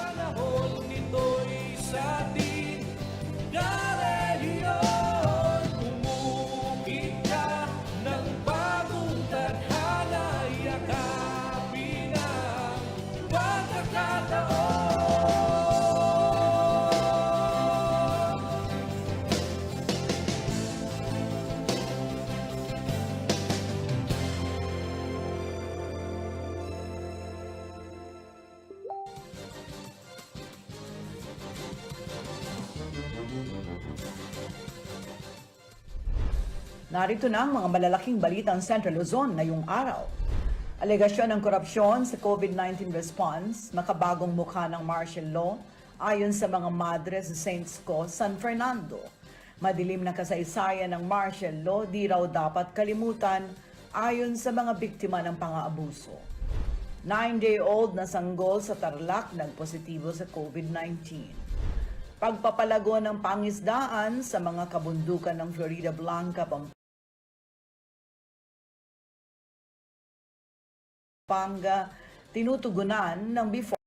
Panahon nito'y sa atin karehiyon. Umukit ka ng bagong tadhana, yakapin ang pagkakataon. Narito na ang mga malalaking balitang Central Luzon ngayong araw. Alegasyon ng korupsyon sa COVID-19 response, makabagong mukha ng martial law ayon sa mga madre sa Saints Co. San Fernando. Madilim na kasaysayan ng martial law di raw dapat kalimutan ayon sa mga biktima ng pang-aabuso. 9-day-old na sanggol sa Tarlac nagpositibo sa COVID-19. Pagpapalago ng pangisdaan sa mga kabundukan ng Florida Blanca, Pampanga, tinutugunan ng Before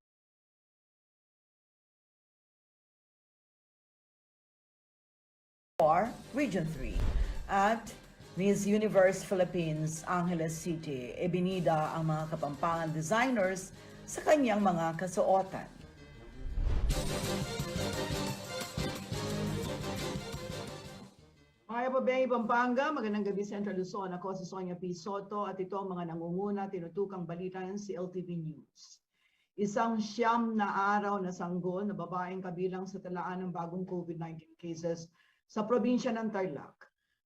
Region 3 at Miss Universe Philippines Angeles City. Ebinida ang mga Kapampangan designers sa kanyang mga kasuotan. Mga Babay, Pampanga, magandang gabi Central Luzon. Ako si Sonia P. Soto at ito ang mga nangunguna tinutukang balita ng CLTV News. Isang siyam na araw na sanggol na babaeng kabilang sa talaan ng bagong COVID-19 cases sa probinsya ng Tarlac.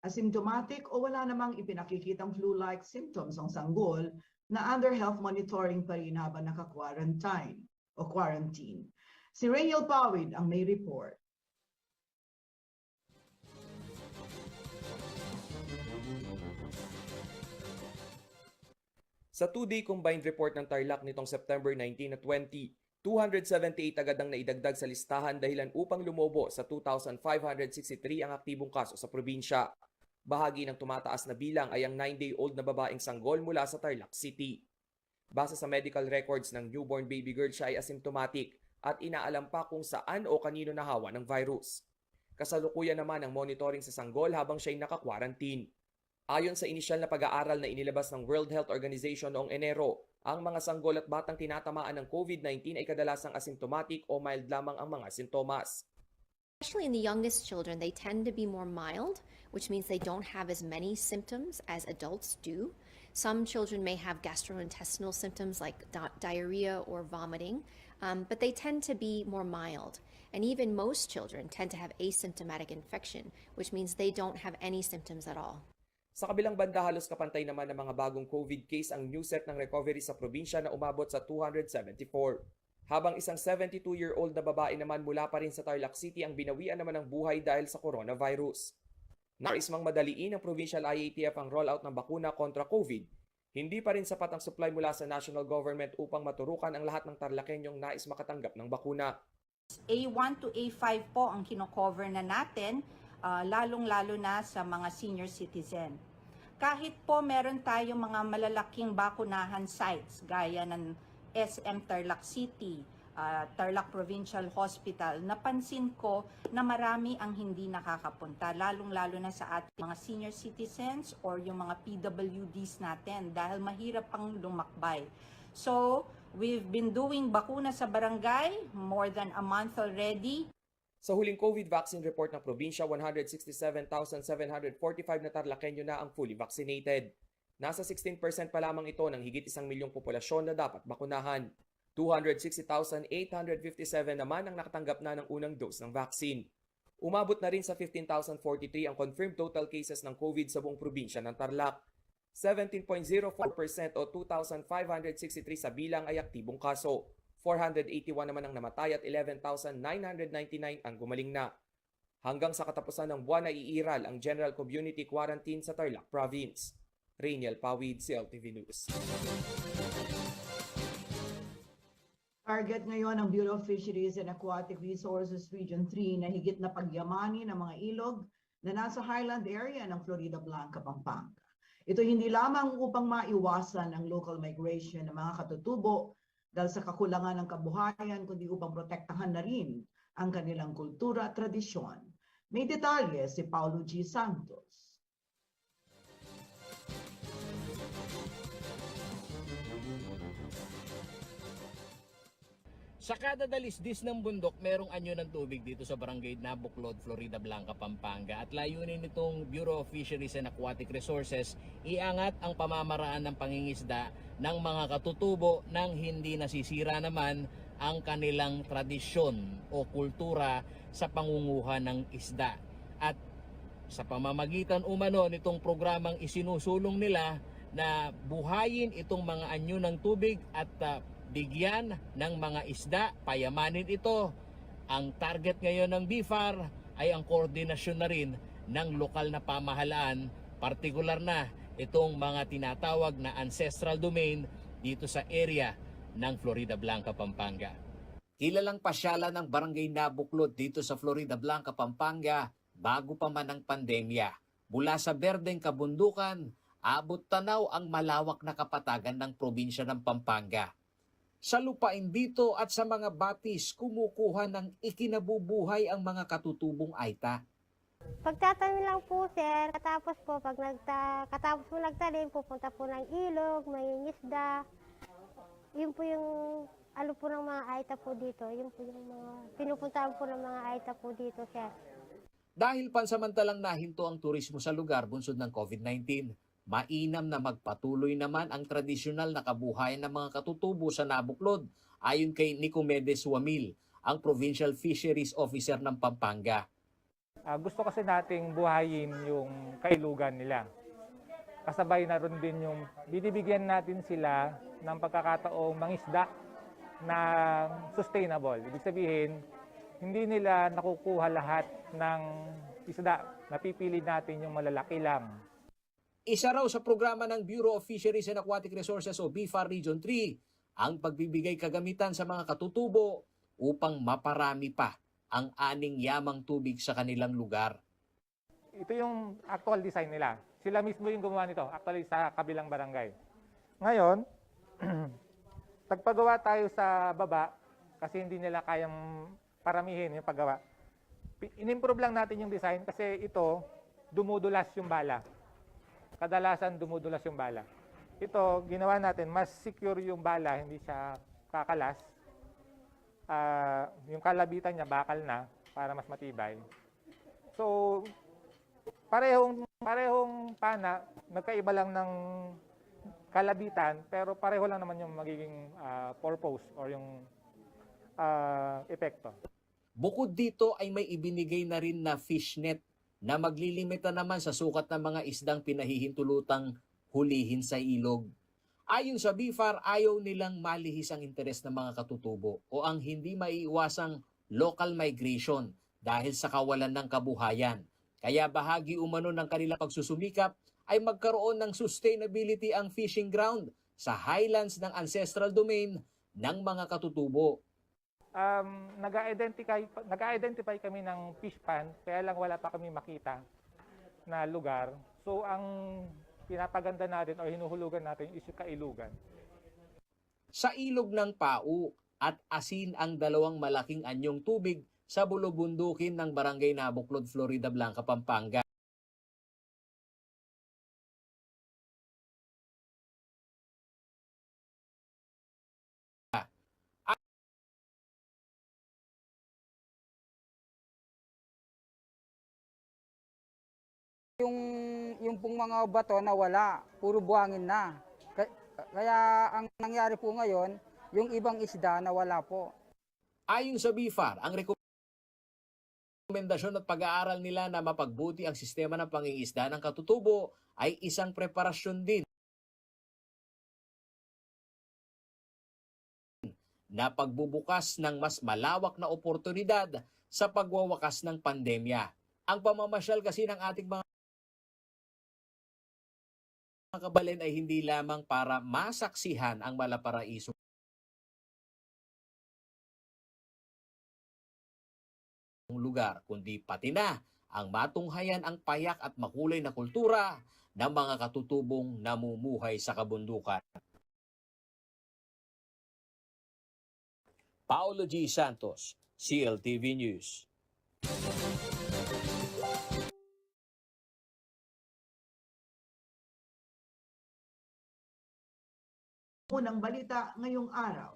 Asymptomatic o wala namang ipinakikitang flu-like symptoms ang sanggol na under health monitoring pa rin habang naka-quarantine o quarantine. Si Rainiel Pawid ang may report. Sa 2-day combined report ng Tarlac nitong September 19 at 20, 278 agad ang naidagdag sa listahan dahilan upang lumobo sa 2,563 ang aktibong kaso sa probinsya. Bahagi ng tumataas na bilang ay ang 9-day-old na babaeng sanggol mula sa Tarlac City. Base sa medical records ng newborn baby girl, siya ay asymptomatic at inaalam pa kung saan o kanino nahawa ng virus. Kasalukuyan naman ang monitoring sa sanggol habang siya ay naka-quarantine. Ayon sa inisyal na pag-aaral na inilabas ng World Health Organization noong Enero, ang mga sanggol at batang tinatamaan ng COVID-19 ay kadalasang asymptomatic o mild lamang ang mga sintomas. Especially in the youngest children, they tend to be more mild, which means they don't have as many symptoms as adults do. Some children may have gastrointestinal symptoms like diarrhea or vomiting, but they tend to be more mild. And even most children tend to have asymptomatic infection, which means they don't have any symptoms at all. Sa kabilang banda, halos kapantay naman ng mga bagong COVID case ang new set ng recovery sa probinsya na umabot sa 274. Habang isang 72-year-old na babae naman mula pa rin sa Tarlac City ang binawian naman ng buhay dahil sa coronavirus. Nais mang madaliin ng Provincial IATF ang rollout ng bakuna kontra COVID, hindi pa rin sapat ang supply mula sa national government upang maturukan ang lahat ng Tarlacenyong nais makatanggap ng bakuna. A1 to A5 po ang kino-cover na natin, lalong-lalo na sa mga senior citizen. Kahit po meron tayong mga malalaking bakunahan sites gaya ng SM Tarlac City, Tarlac Provincial Hospital, napansin ko na marami ang hindi nakakapunta, lalong-lalo na sa ating mga senior citizens or yung mga PWDs natin dahil mahirap pang lumakbay. So, we've been doing bakuna sa barangay more than a month already. Sa huling COVID vaccine report ng probinsya, 167,745 na Tarlacenyo na ang fully vaccinated. Nasa 16% pa lamang ito ng higit 1 milyong populasyon na dapat bakunahan. 260,857 naman ang nakatanggap na ng unang dose ng vaccine. Umabot na rin sa 15,043 ang confirmed total cases ng COVID sa buong probinsya ng Tarlac. 17.04% o 2,563 sa bilang ay aktibong kaso. 481 naman ang namatay at 11,999 ang gumaling na. Hanggang sa katapusan ng buwan ay iiral ang General Community Quarantine sa Tarlac Province. Rainiel Pawid, CLTV News. Target ngayon ng Bureau of Fisheries and Aquatic Resources Region 3 na higit na pagyamanin ng mga ilog na nasa highland area ng Florida Blanca, Pampanga. Ito hindi lamang upang maiwasan ang local migration ng mga katutubo dahil sa kakulangan ng kabuhayan, kundi upang protektahan na rin ang kanilang kultura at tradisyon. May detalye si Paulo G. Santos. Sa kada dalisdis ng bundok, merong anyo ng tubig dito sa Barangay Nabuclod, Florida Blanca, Pampanga. At layunin nitong Bureau of Fisheries and Aquatic Resources, iangat ang pamamaraan ng pangingisda ng mga katutubo nang hindi nasisira naman ang kanilang tradisyon o kultura sa pangunguha ng isda. At sa pamamagitan umano nitong programang isinusulong nila na buhayin itong mga anyo ng tubig at bigyan ng mga isda, payamanin ito. Ang target ngayon ng BIFAR ay ang koordinasyon na rin ng lokal na pamahalaan, partikular na itong mga tinatawag na ancestral domain dito sa area ng Florida Blanca, Pampanga. Kilalang pasyalan ng Barangay Nabuclod dito sa Florida Blanca, Pampanga bago pa man ang pandemya. Mula sa berdeng kabundukan, abot tanaw ang malawak na kapatagan ng probinsya ng Pampanga. Sa lupain dito at sa mga batis, kumukuha ng ikinabubuhay ang mga katutubong Aita. Pagtatanim lang po, sir. Katapos po, katapos po nagtanim, pupunta po ng ilog, mangingisda. Yun po yung ano po ng mga Aita po dito. Yun po yung mga pinupuntahan po ng mga Aita po dito, sir. Dahil pansamantalang nahinto ang turismo sa lugar bunsod ng COVID-19, mainam na magpatuloy naman ang tradisyonal na kabuhayan ng mga katutubo sa Nabuclod, ayon kay Nicomedes Wamil, ang Provincial Fisheries Officer ng Pampanga. Gusto kasi nating buhayin yung kailugan nila. Kasabay na rin din yung binibigyan natin sila ng pagkakataong mangisda na sustainable. Ibig sabihin, hindi nila nakukuha lahat ng isda. Napipili natin yung malalaki lang. Isa raw sa programa ng Bureau of Fisheries and Aquatic Resources o BIFAR Region 3 ang pagbibigay kagamitan sa mga katutubo upang maparami pa ang aning yamang tubig sa kanilang lugar. Ito yung actual design nila. Sila mismo yung gumawa nito, actually sa kabilang barangay. Ngayon, nagpagawa tayo sa baba kasi hindi nila kayang paramihin yung paggawa. In-improve lang natin yung design kasi ito, dumudulas yung bala. Kadalasan dumudulas yung bala. Ito, ginawa natin, mas secure yung bala, hindi siya kakalas. Yung kalabitan niya, bakal na, para mas matibay. So, parehong pana, nagkaiba lang ng kalabitan, pero pareho lang naman yung magiging purpose or yung epekto. Bukod dito ay may ibinigay na rin na fishnet na maglilimita naman sa sukat ng mga isdang pinahihintulutang hulihin sa ilog. Ayon sa BIFAR, ayaw nilang malihis ang interes ng mga katutubo o ang hindi maiiwasang local migration dahil sa kawalan ng kabuhayan. Kaya bahagi umano ng kanilang pagsusumikap ay magkaroon ng sustainability ang fishing ground sa highlands ng ancestral domain ng mga katutubo. Nag-identify kami ng fish pond, kaya lang wala pa kami makita na lugar. So ang pinapaganda natin o hinuhulugan natin is yung kailugan. Sa ilog ng Pau at Asin ang dalawang malaking anyong tubig sa bulubundukin ng Barangay Nabuclod, Florida Blanca, Pampanga. Yung pong mga bato na wala, puro buhangin na. Kaya ang nangyari po ngayon, yung ibang isda na wala po. Ayon sa BIFAR, ang rekomendasyon at pag-aaral nila na mapagbuti ang sistema ng pangingisda ng katutubo ay isang preparasyon din na pagbubukas ng mas malawak na oportunidad sa pagwawakas ng pandemya. Ang pamamasyal kasi ng ating mga kabalin ay hindi lamang para masaksihan ang malaparaiso lugar, kundi pati na ang matunghayan ang payak at makulay na kultura ng mga katutubong namumuhay sa kabundukan. Paulo G. Santos, CLTV News. Unang balita ngayong araw.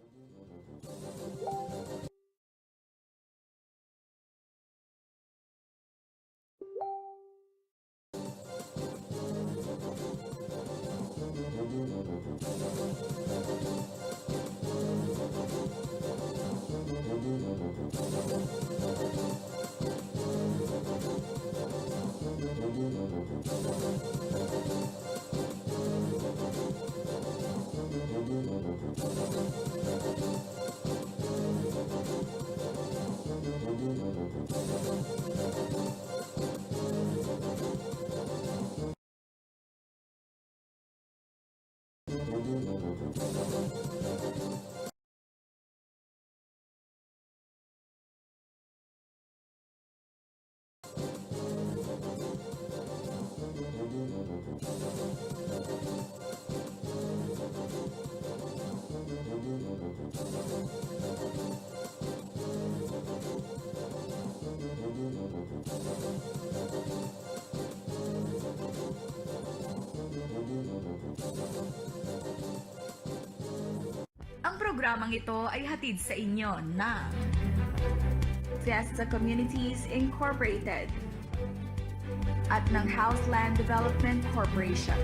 Ang programang ito ay hatid sa inyo na Fiesta Communities Incorporated at ng Houseland Development Corporation.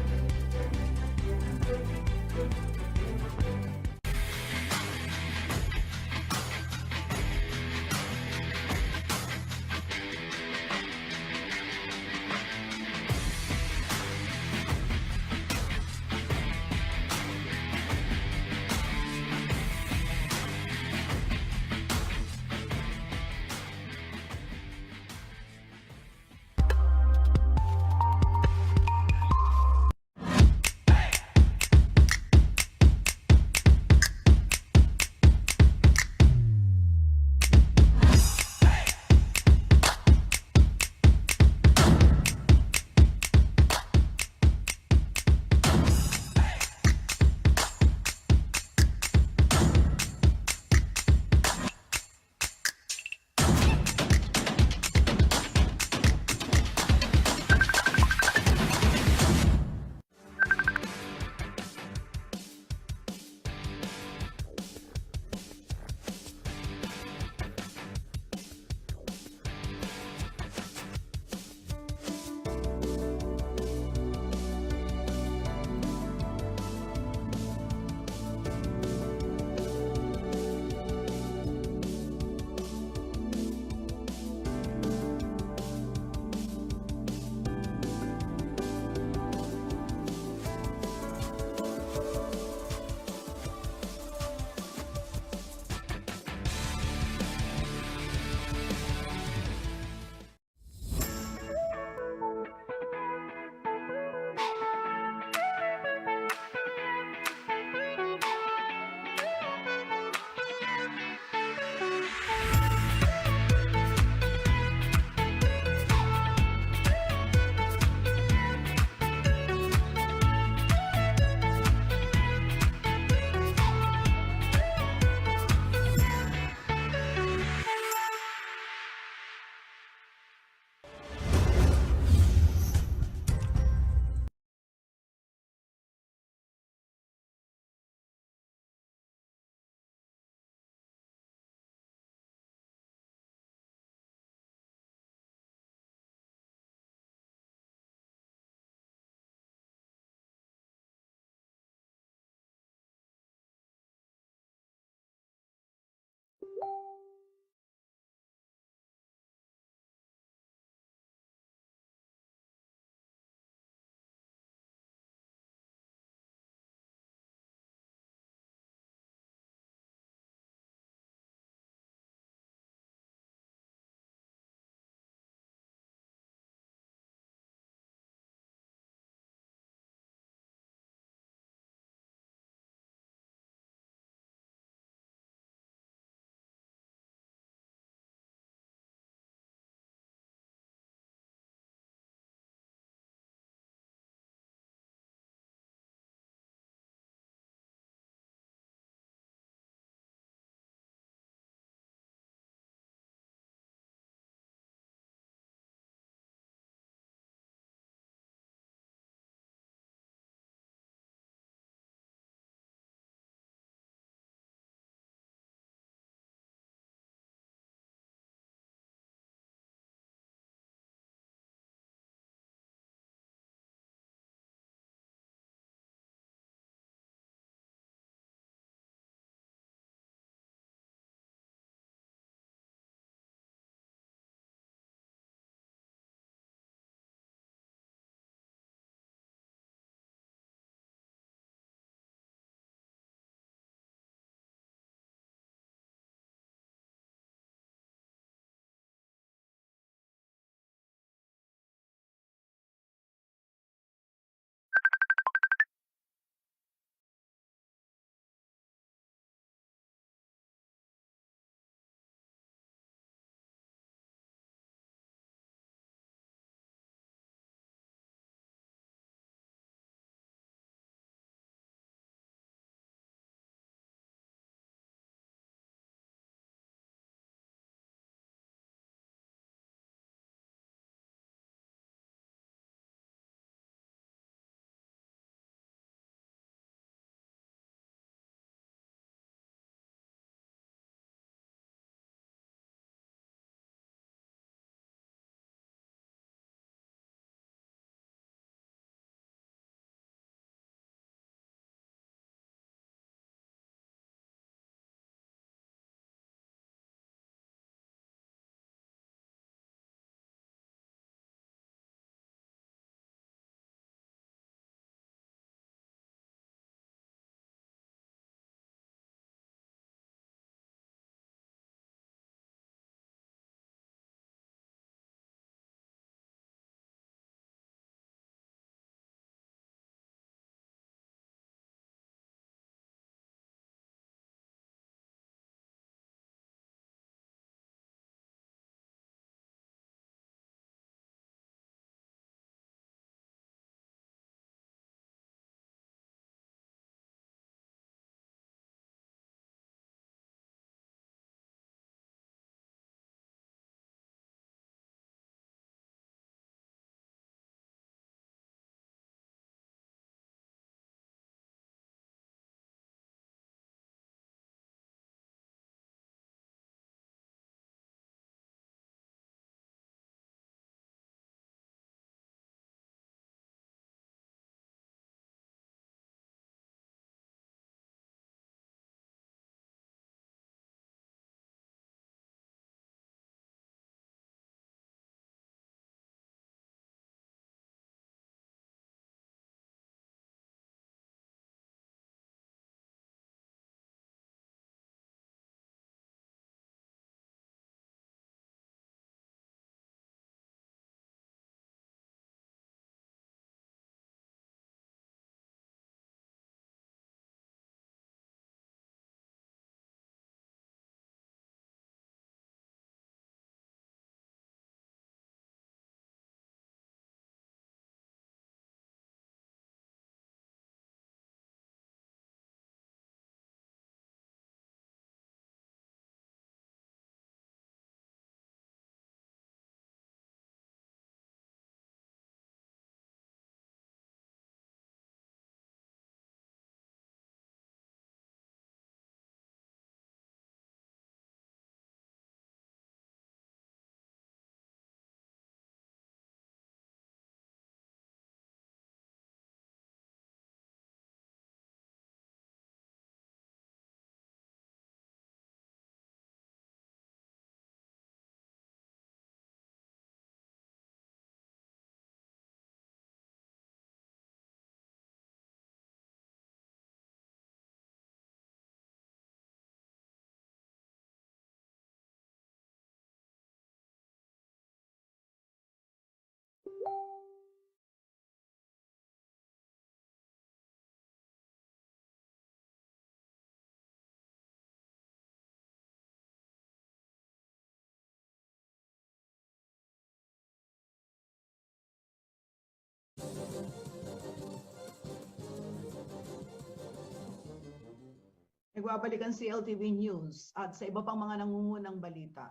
Nagbabalik ang CLTV News at sa iba pang mga nangungunang balita.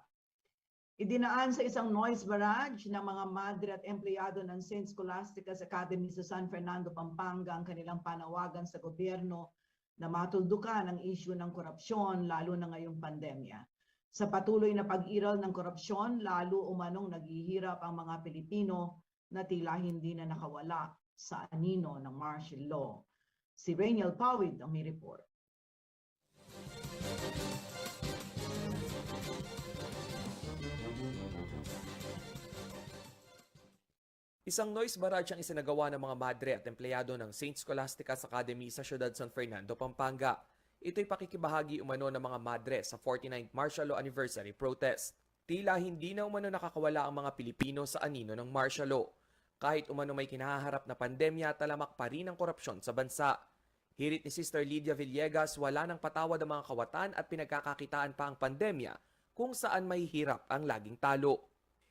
Idinaan sa isang noise barrage ng mga madre at empleyado ng St. Scholastica's Academy sa San Fernando, Pampanga ang kanilang panawagan sa gobyerno na matuldukan ang issue ng korupsyon lalo na ngayong pandemya. Sa patuloy na pag-iral ng korupsyon, lalo umanong naghihirap ang mga Pilipino na tila hindi na nakawala sa anino ng martial law. Si Rainiel Pawid ang may report. Isang noise barrage ang isinagawa ng mga madre at empleyado ng St. Scholastica's Academy sa siyudad San Fernando, Pampanga. Ito'y pakikibahagi umano ng mga madre sa 49th Martial Law Anniversary protest. Tila hindi na umano nakakawala ang mga Pilipino sa anino ng martial law. Kahit umano may kinaharap na pandemya, talamak pa rin ang korupsyon sa bansa. Hirit ni Sister Lydia Villegas, wala nang patawad ang mga kawatan at pinagkakakitaan pa ang pandemya kung saan may hirap ang laging talo.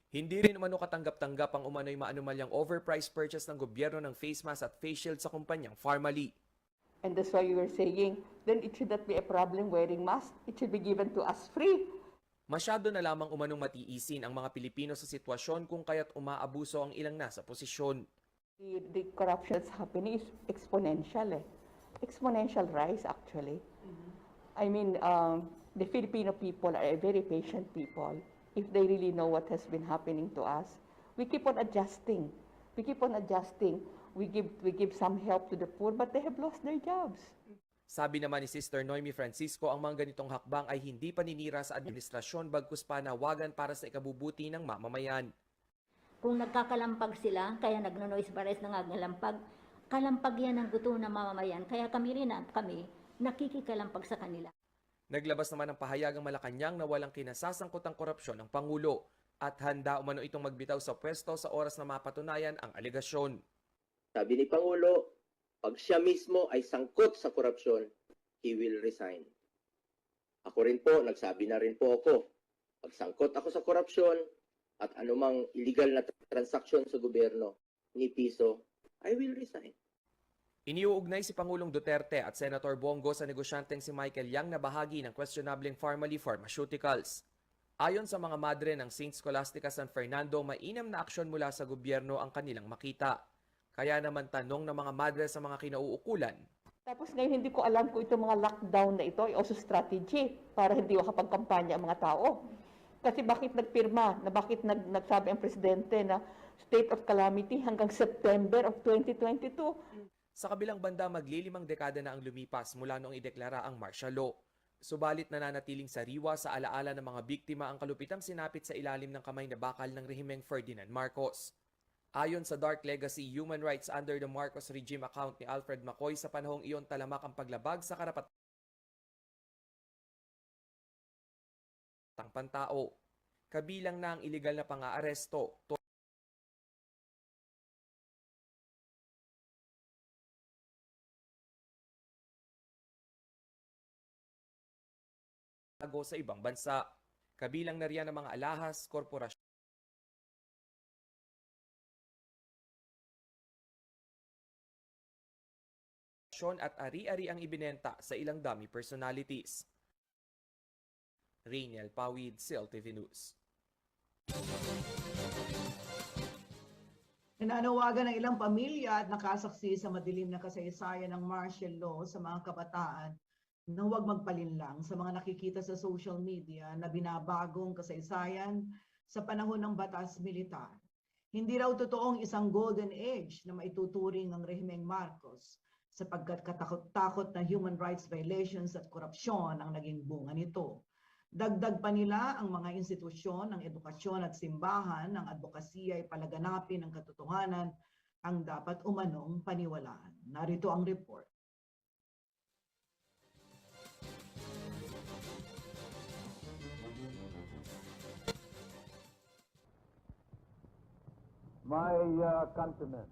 Hindi rin umano katanggap-tanggap ang umano'y maanumalyang overpriced purchase ng gobyerno ng face mask at face shield sa kumpanyang Pharmally. And that's why we were saying, then it should not be a problem wearing mask. It should be given to us free. Masyado na lamang umanong matiisin ang mga Pilipino sa sitwasyon kung kaya't umaabuso ang ilang nasa posisyon. The corruption that's happening is exponential. Exponential rise, actually. I mean, the Filipino people are a very patient people. If they really know what has been happening to us, we keep on adjusting. We keep on adjusting. We give some help to the poor, but they have lost their jobs. Sabi naman ni Sister Noemi Francisco, ang mga ganitong hakbang ay hindi paninira sa administrasyon bagkus panawagan para sa ikabubuti ng mamamayan. Kung nagkakalampag sila, kaya nagno-noise barrage na ngalampag, kalampag yan ang gusto ng mamamayan, kaya kami nakikikalampag sa kanila. Naglabas naman ng pahayag ang Malacanang na walang kinasasangkot ang korupsyon ng Pangulo at handa umano itong magbitaw sa pwesto sa oras na mapatunayan ang alegasyon. Sabi ni Pangulo, pag siya mismo ay sangkot sa korupsyon, he will resign. Ako rin po, nagsabi na rin po ako, pag sangkot ako sa korupsyon at anumang illegal na transaksyon sa gobyerno ni piso, I will resign. Iniuugnay si Pangulong Duterte at Senator Bongo sa negosyanteng si Michael Yang na bahagi ng questionableng Pharmally Pharmaceuticals. Ayon sa mga madre ng St. Scholastica San Fernando, mainam na aksyon mula sa gobyerno ang kanilang makita. Kaya naman tanong ng mga madre sa mga kinauukulan. Tapos ngayon hindi ko alam kung itong mga lockdown na ito ay also strategy para hindi makapagkampanya ang mga tao. Kasi bakit nagpirma, na bakit nagsabi ang presidente na state of calamity hanggang September of 2022? Sa kabilang banda, maglilimang dekada na ang lumipas mula noong ideklara ang martial law. Subalit nananatiling sariwa sa alaala ng mga biktima ang kalupitang sinapit sa ilalim ng kamay na bakal ng rehimeng Ferdinand Marcos. Ayon sa Dark Legacy Human Rights Under the Marcos Regime account ni Alfred Macoy, sa panahong iyon talamak ang paglabag sa karapatang pantao. Kabilang na ang iligal na pang-aaresto, sa ibang bansa. Kabilang na riyan ang mga alahas, korporasyon at ari-ari ang ibinenta sa ilang dummy personalities. Rainiel Pawid, CLTV News. Nananawagan ng ilang pamilya at nakasaksi sa madilim na kasaysayan ng martial law sa mga kabataan na huwag magpalinlang sa mga nakikita sa social media na binabagong kasaysayan sa panahon ng batas militar. Hindi raw totoong isang golden age na maituturing ang rehimeng Marcos sapagkat katakot-takot na human rights violations at korupsyon ang naging bunga nito. Dagdag pa nila ang mga institusyon ng edukasyon at simbahan ng advokasya ay palaganapin ng katotohanan ang dapat umanong paniwalaan. Narito ang report. My countrymen,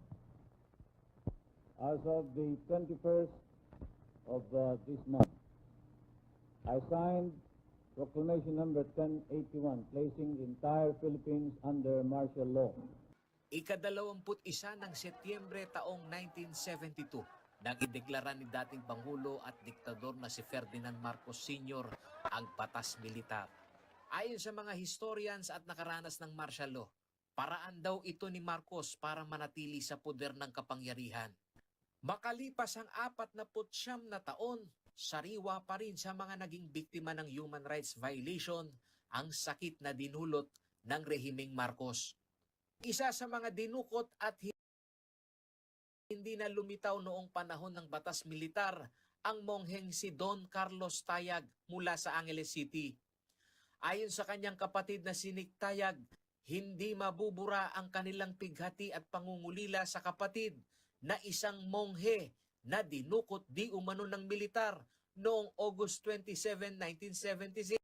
as of the 21st of this month, I signed Proclamation number 1081, placing the entire Philippines under martial law. Ika-21 ng Setyembre taong 1972, nang ideklara ni dating Pangulo at diktador na si Ferdinand Marcos Sr. ang batas militar. Ayon sa mga historians at nakaranas ng martial law, paraan daw ito ni Marcos para manatili sa poder ng kapangyarihan. Makalipas ang 49 na taon, sariwa pa rin sa mga naging biktima ng human rights violation ang sakit na dinulot ng rehimeng Marcos. Isa sa mga dinukot at hindi na lumitaw noong panahon ng batas militar ang mongheng si Don Carlos Tayag mula sa Angeles City. Ayon sa kanyang kapatid na si Nick Tayag, hindi mabubura ang kanilang pighati at pangungulila sa kapatid na isang monghe na dinukot di umano ng militar noong August 27, 1976.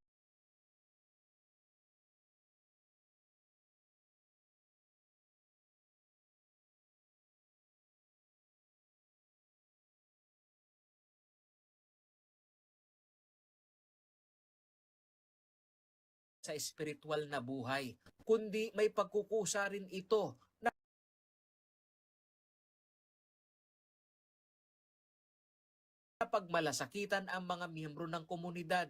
Sa espiritual na buhay, kundi may pagkukusa rin ito na pagmalasakitan ang mga miyembro ng komunidad.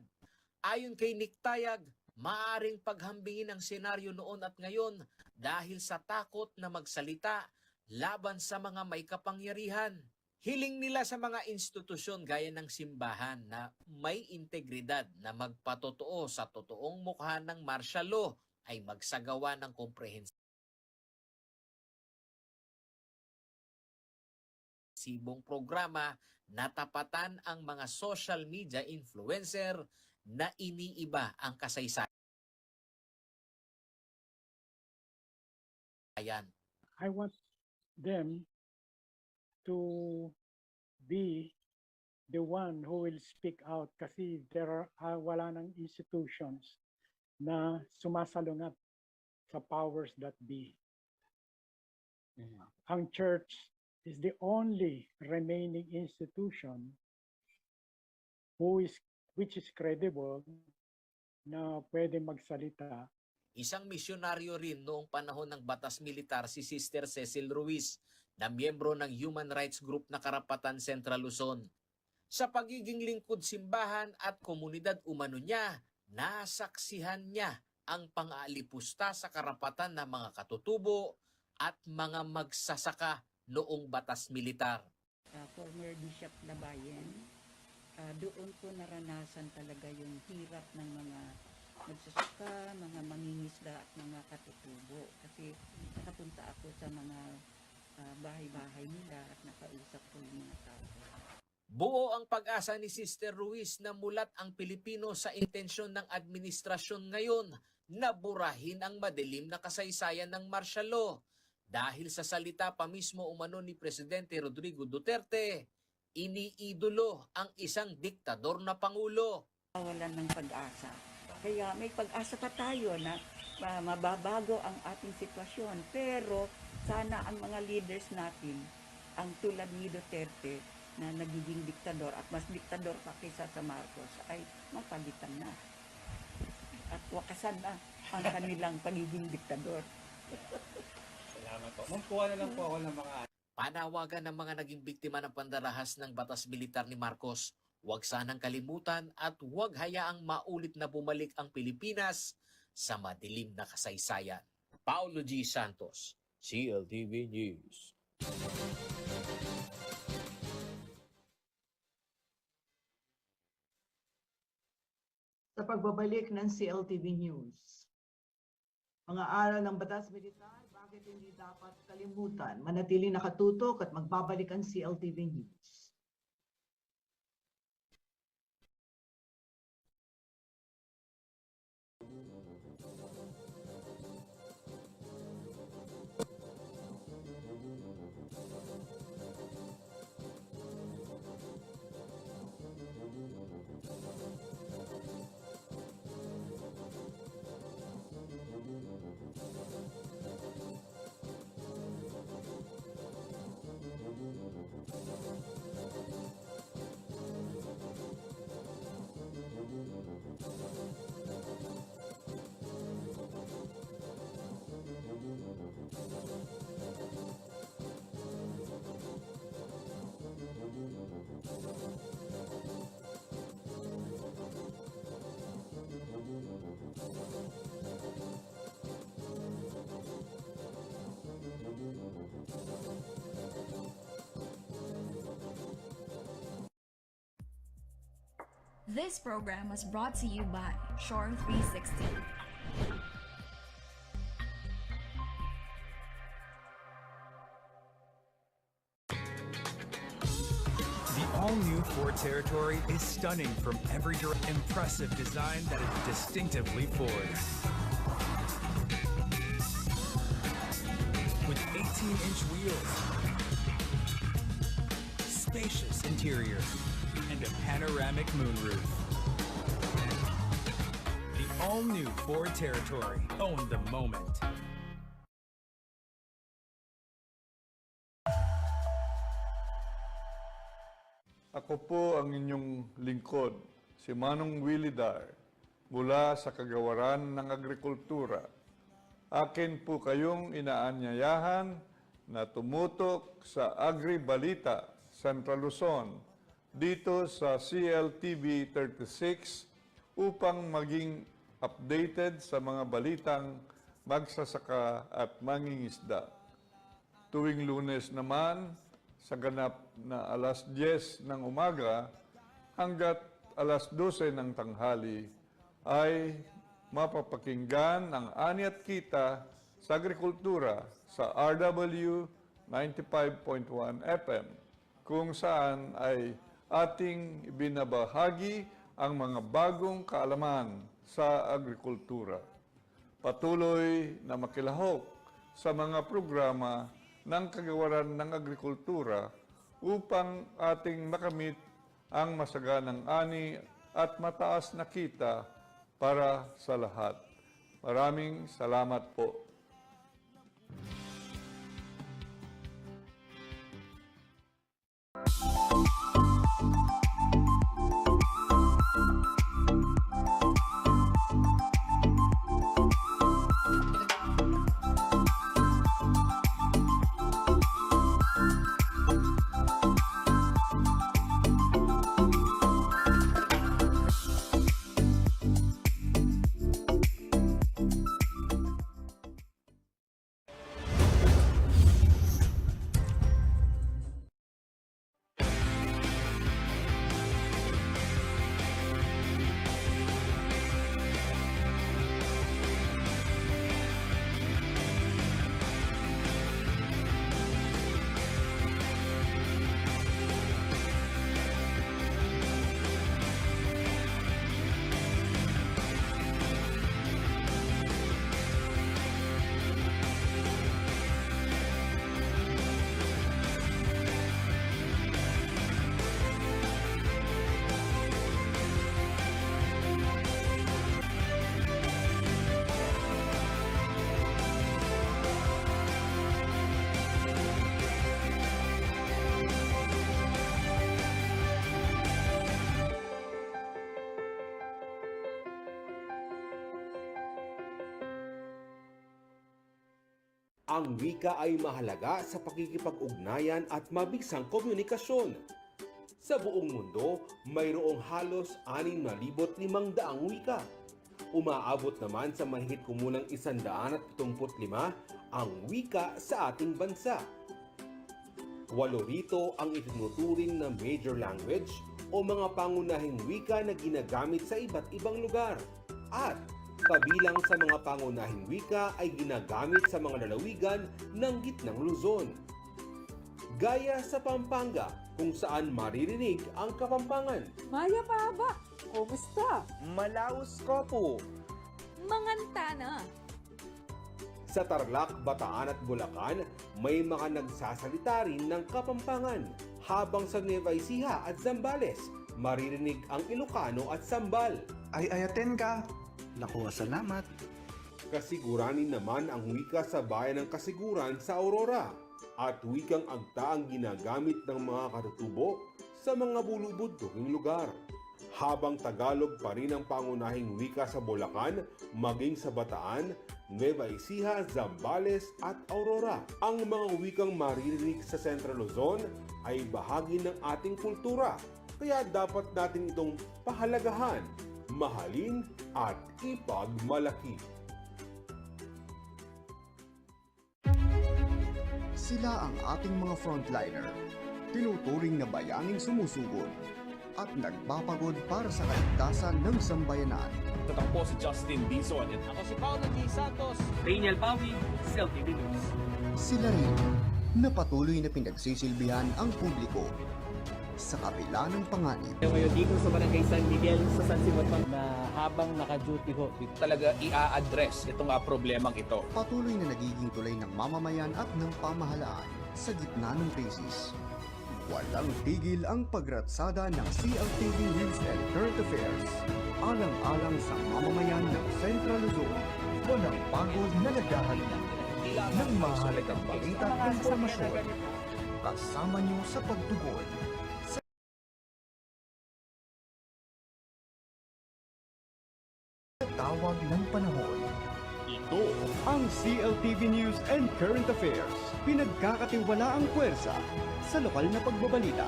Ayon kay Nick Tayag, maaring paghambingin ang senaryo noon at ngayon dahil sa takot na magsalita laban sa mga may kapangyarihan. Hiling nila sa mga institusyon gaya ng simbahan na may integridad na magpatotoo sa totoong mukha ng martial law ay magsagawa ng komprehensibong programa na tapatan ang mga social media influencer na iniiba ang kasaysayan. I want them to be the one who will speak out kasi wala ng institutions na sumasalungat sa powers that be. Ang church is the only remaining institution which is credible na pwede magsalita. Isang misyonaryo rin noong panahon ng batas militar si Sister Cecil Ruiz na miyembro ng human rights group na Karapatan Central Luzon. Sa pagiging lingkod simbahan at komunidad umano niya, nasaksihan niya ang pang-aalipusta sa karapatan ng mga katutubo at mga magsasaka noong batas militar. Former Bishop Labayen, doon ko naranasan talaga yung hirap ng mga magsasaka, mga mangingisda at mga katutubo. Kasi nakapunta ako sa mga bahay-bahay nila at nakausap ko yung mga tao. Buo ang pag-asa ni Sister Ruiz na mulat ang Pilipino sa intensyon ng administrasyon ngayon na burahin ang madilim na kasaysayan ng martial law. Dahil sa salita pa mismo umano ni Presidente Rodrigo Duterte, iniidolo ang isang diktador na pangulo. Walan ng pag-asa. Kaya may pag-asa pa tayo na mababago ang ating sitwasyon. Pero sana ang mga leaders natin, ang tulad ni Duterte na nagiging diktador at mas diktador pa kaysa sa Marcos ay mapalitan na. At wakasan na ang kanilang pagiging diktador. Salamat po. Magkuha na lang po ako ng mga... Panawagan ng mga naging biktima ng pandarahas ng batas militar ni Marcos, huwag sanang kalimutan at huwag hayaang maulit na bumalik ang Pilipinas sa madilim na kasaysayan. Paulo G. Santos, CLTV News. Sa pagbabalik ng CLTV News, mga aral ng batas militar, bakit hindi dapat kalimutan, manatili nakatutok at magbabalik ang CLTV News. This program was brought to you by Shore 360. The all-new Ford Territory is stunning from every impressive design that is distinctively Ford. With 18-inch wheels, spacious interior, and a panoramic moonroof. The all-new Ford Territory. Own the moment. Ako po ang inyong lingkod, si Manong Willie Dar, mula sa Kagawaran ng Agrikultura. Akin po kayong inaanyayahan na tumutok sa Agri-Balita, Central Luzon, dito sa CLTV 36 upang maging updated sa mga balitang magsasaka at mangingisda. Tuwing Lunes naman, sa ganap na alas 10 ng umaga hanggat alas 12 ng tanghali ay mapapakinggan ang Ani at Kita sa Agrikultura sa RW 95.1 FM kung saan ay ating ibinabahagi ang mga bagong kaalaman sa agrikultura. Patuloy na makilahok sa mga programa ng Kagawaran ng Agrikultura upang ating makamit ang masaganang ani at mataas na kita para sa lahat. Maraming salamat po. Ang wika ay mahalaga sa pakikipag-ugnayan at mabigsang komunikasyon. Sa buong mundo, mayroong halos 6,500 wika. Umaabot naman sa mahigit kumulang 175 ang wika sa ating bansa. 8 rito ang itinuturing na major language o mga pangunahing wika na ginagamit sa iba't ibang lugar. At kabilang sa mga pangunahing wika ay ginagamit sa mga lalawigan ng Gitnang Luzon. Gaya sa Pampanga, kung saan maririnig ang Kapampangan. Maya Paba, kumusta? Malaus Kopo. Mangantana. Sa Tarlac, Bataan at Bulacan, may mga nagsasalita rin ng Kapampangan. Habang sa Nueva Ecija at Zambales, maririnig ang Ilocano at Sambal. Ay ayaten ka. Naku, salamat. Kasiguranin naman ang wika sa bayan ng Kasiguran sa Aurora at wikang agta ang ginagamit ng mga katutubo sa mga bulubudtong lugar. Habang Tagalog pa rin ang pangunahing wika sa Bulacan, maging sa Bataan, Nueva Ecija, Zambales at Aurora. Ang mga wikang maririnig sa Central Luzon ay bahagi ng ating kultura, kaya dapat natin itong pahalagahan, mahalin at ipagmalaki. Sila ang ating mga frontliner, tinuturing na bayaning sumusugod, at nagpapagod para sa kaligtasan ng sambayanan. Ito po si Justin Dizon. Ako si Paolo G. Santos. Daniel Pawi, CLTV News. Sila rin na patuloy na pinagsisilbihan ang publiko sa kabila ng panganib. Ngayon dito sa Barangay San Miguel sa San Simon Na habang naka-duty ho, talaga i-address itong problemang ito. Patuloy na nagiging tulay ng mamamayan at ng pamahalaan sa gitna ng krisis. Walang tigil ang pagratsada ng CLTV News and Current Affairs. Alang-alang sa mamamayan ng Central Luzon. Walang pagod na naghahalina ng mahalagang balita at informasyon. Kasama niyo sa pagtugon sa tawag ng panahon. Ito ang CLTV News and Current Affairs. Pinagkakatiwalaang puwersa sa lokal na pagbabalita.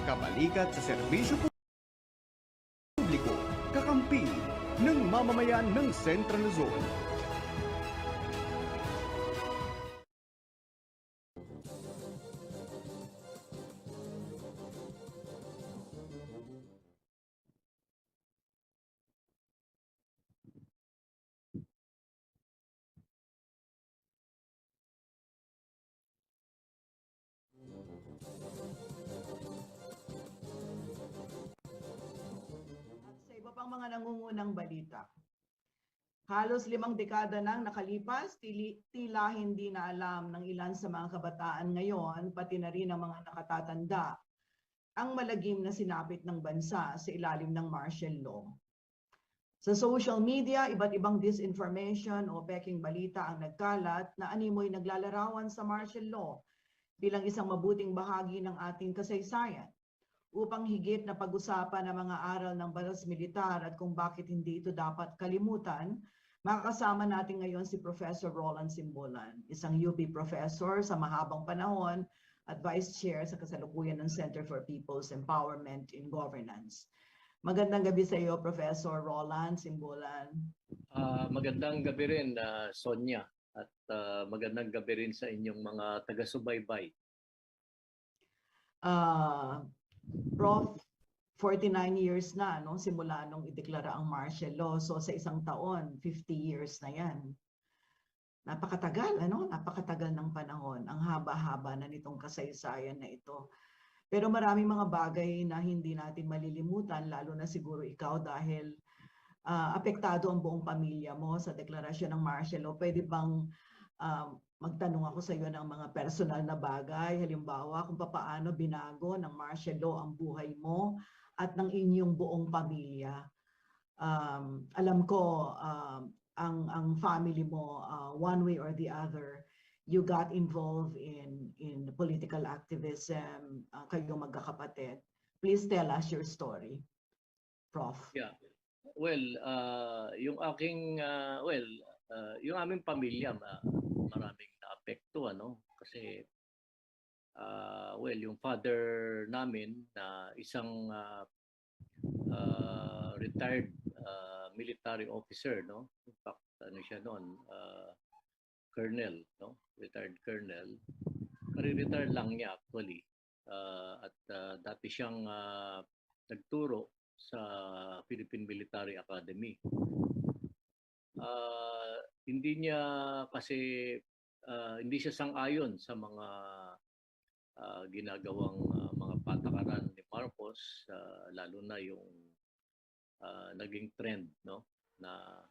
Kabalikat sa serbisyo publiko. Kakampi ng mamamayan ng Central Luzon. Sa iba pang mga nangungunang balita, halos 5 dekada nang nakalipas, tila hindi na alam ng ilan sa mga kabataan ngayon, pati na rin ang mga nakatatanda, ang malagim na sinapit ng bansa sa ilalim ng martial law. Sa social media, iba't ibang disinformation o peking balita ang nagkalat na animoy naglalarawan sa martial law bilang isang mabuting bahagi ng ating kasaysayan. Upang higit na pag-usapan ang mga aral ng batas militar at kung bakit hindi ito dapat kalimutan, makakasama natin ngayon si Professor Roland Simbolan, isang UP professor sa mahabang panahon at Vice Chair sa kasalukuyan ng Center for People's Empowerment in Governance. Magandang gabi sa iyo, Professor Roland Simbolan. Magandang gabi rin, Sonia, at magandang gabi rin sa inyong mga taga-subaybay. Prof, 49 years na no, simula nung ideklara ang martial law. So sa isang taon, 50 years na yan. Napakatagal, ano? Napakatagal ng panahon. Ang haba-haba na nitong kasaysayan na ito. Pero maraming mga bagay na hindi natin malilimutan, lalo na siguro ikaw dahil apektado ang buong pamilya mo sa deklarasyon ng martial law. Pwede bang magtanong ako sa iyo ng mga personal na bagay, halimbawa kung paano binago ng martial law ang buhay mo at ng inyong buong pamilya. Alam ko ang family mo, one way or the other, you got involved in political activism, kayo magkakapatid. Please tell us your story, Prof. Yeah. Well, yung aking yung aming pamilya maraming naapekto kasi yung father namin na isang retired military officer, no? In fact, siya noon, colonel, no? Retired colonel. Retire lang niya actually. At dati siyang nagturo sa Philippine Military Academy. Hindi niya kasi hindi siya sang-ayon sa mga ginagawang mga patakaran ni Marcos, lalo na yung naging trend, no, na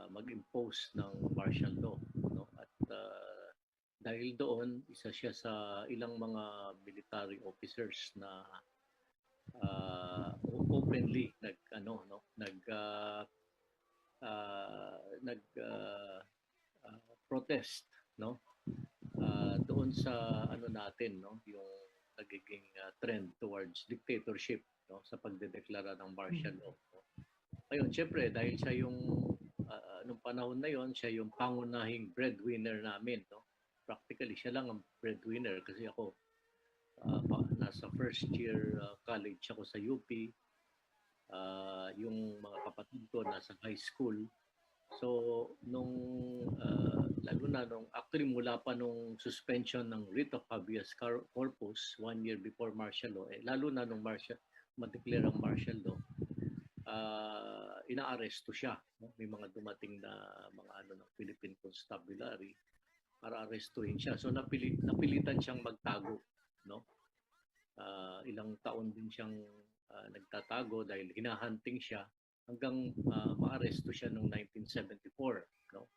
mag-impose ng martial law, no? At dahil doon, isa siya sa ilang mga military officers na openly protest, no, doon sa natin, no, yung nagiging trend towards dictatorship, no, sa pagdedeklara ng martial law, no? Ayun, syempre dahil siya yung nung panahon na yon, siya yung pangunahing breadwinner namin, no. Practically siya lang ang breadwinner kasi ako nasa first year college ako sa UP. Yung mga kapatid ko nasa high school. So nung lalo na actually mula pa nung suspension ng writ of habeas corpus 1 year before martial law, lalo na nung ma-declare ang martial law, inaaresto siya. No? May mga dumating na mga ng Philippine Constabulary para arestuhin siya. So napilitan siyang magtago. No? Ilang taon din siyang nagtatago dahil hinahunting siya hanggang maaresto siya noong 1974. No?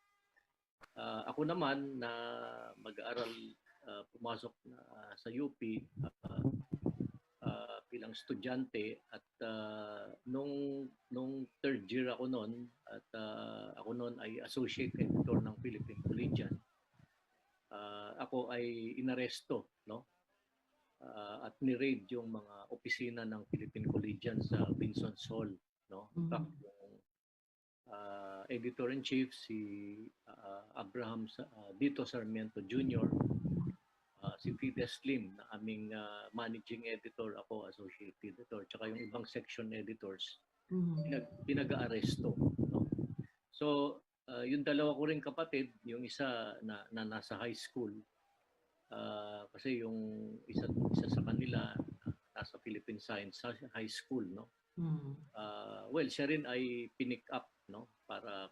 Ako naman na mag-aaral, pumasok na sa UP bilang estudyante at nung third year ako noon at ako noon ay associate editor ng Philippine Collegian. Ako ay inaresto, no? At ni-raid yung mga opisina ng Philippine Collegian sa Vinson's Hall, no? Yung editor-in-chief si Abraham Dito Sarmiento Jr., si Fides Lim na aming managing editor, ako associate editor, tsaka yung ibang section editors, pinag-aaresto. No? So, yung dalawa ko rin kapatid, yung isa na nasa high school, kasi yung isa sa kanila nasa Philippine Science High School, no? Well, siya rin ay pinick up, no, para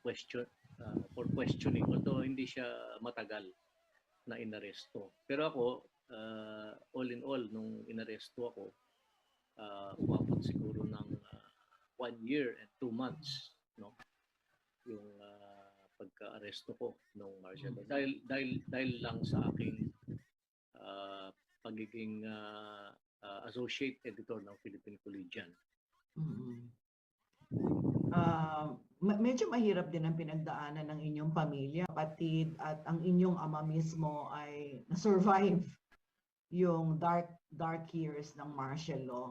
for questioning, although hindi siya matagal na inaresto. Pero ako, all in all, nung inaresto ako, umabot siguro ng 1 year and 2 months, no, yung pagka-aresto ko nung martial law. Dahil lang sa aking pagiging associate editor ng Philippine Collegian. Medyo mahirap din ang pinagdaanan ng inyong pamilya, kapatid, at ang inyong ama mismo ay na-survive yung dark years ng martial law.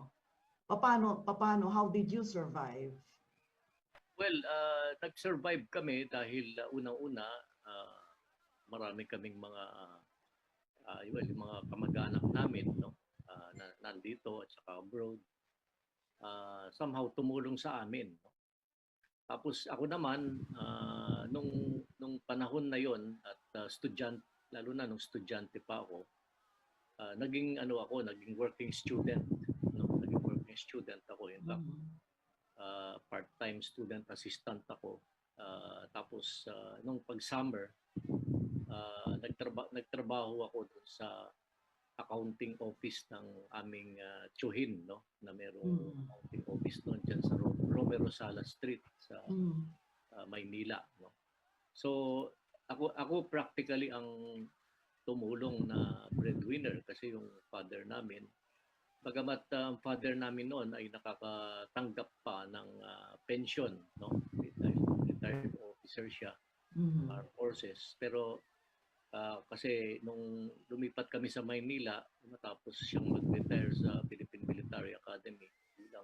Paano, how did you survive? Well, nag-survive kami dahil unang-una, marami kaming mga yung mga kamag-anak namin, no, na nandito at saka abroad. Somehow tumulong sa amin, no? Tapos ako naman, nung panahon na yon at lalo na nung estudyante pa ako, naging working student, no? Naging working student ako, in fact. Part-time student assistant ako. Tapos nung pag-summer, nagtrabaho ako doon sa accounting office ng aming tsuhin, no, na merong accounting office noon dyan sa Romero Sala Street sa Maynila, no. So ako practically ang tumulong na breadwinner kasi yung father namin, bagamat ang father namin noon ay nakakatanggap pa ng pension, no, retired officer siya, armed forces, pero kasi nung lumipat kami sa Maynila, matapos siyang mag-retire sa Philippine Military Academy bilang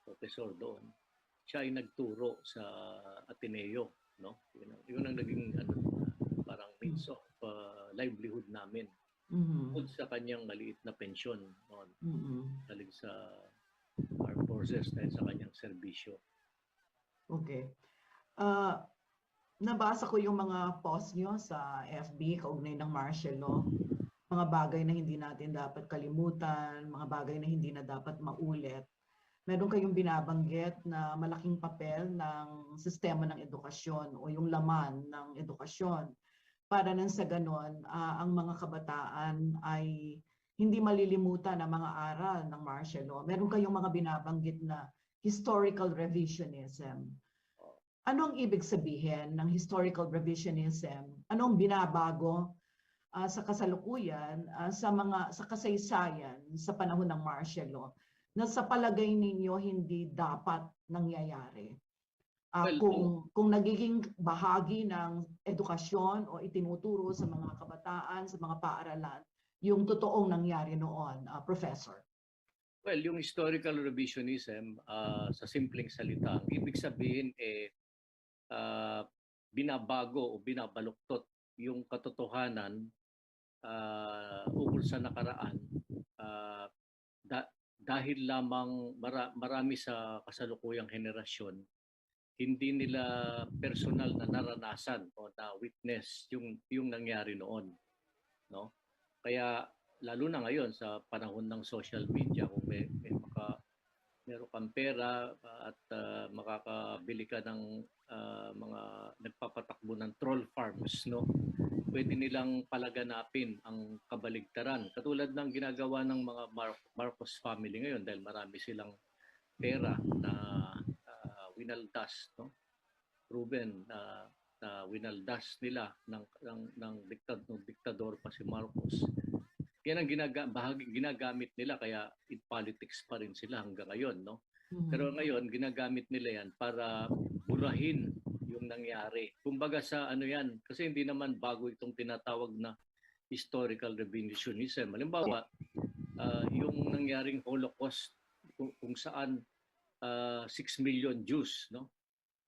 professor doon, siya ay nagturo sa Ateneo, no? Yun ang naging parang means of livelihood namin. Bukod sa kanyang maliit na pensyon noon, galing sa armed forces dahil sa kanyang serbisyo. Okay. Nabasa ko yung mga post nyo sa FB kaugnay ng martial law. Mga bagay na hindi natin dapat kalimutan, mga bagay na hindi na dapat maulit. Meron kayong binabanggit na malaking papel ng sistema ng edukasyon o yung laman ng edukasyon para nang sa ganon ang mga kabataan ay hindi malilimutan ang mga aral ng martial law. Meron kayong mga binabanggit na historical revisionism. Anong ibig sabihin ng historical revisionism? Anong binabago sa kasalukuyan, sa kasaysayan sa panahon ng martial law na sa palagay ninyo hindi dapat nangyayari? Kung nagiging bahagi ng edukasyon o itinuturo sa mga kabataan, sa mga paaralan, yung totoong nangyari noon, Professor? Well, yung historical revisionism, sa simpleng salita, ang ibig sabihin binabago o binabaluktot yung katotohanan ukol sa nakaraan dahil lamang marami sa kasalukuyang henerasyon hindi nila personal na naranasan o na witness yung nangyari noon, no? Kaya lalo na ngayon sa panahon ng social media, kung may meron kang pera at makakabili ka ng mga nagpapatakbo ng troll farms, no? Pwede nilang palaganapin ang kabaligtaran. Katulad ng ginagawa ng mga Marcos family ngayon dahil marami silang pera na winaldas, no? Proven na winaldas nila ng diktador pa si Marcos. Yan ang ginagamit nila, kaya in politics pa rin sila hanggang ngayon, no? Pero ngayon ginagamit nila yan para burahin yung nangyari. Kumbaga sa ano yan, kasi hindi naman bago itong tinatawag na historical revisionism. Halimbawa, yung nangyaring Holocaust kung saan 6 million Jews, no,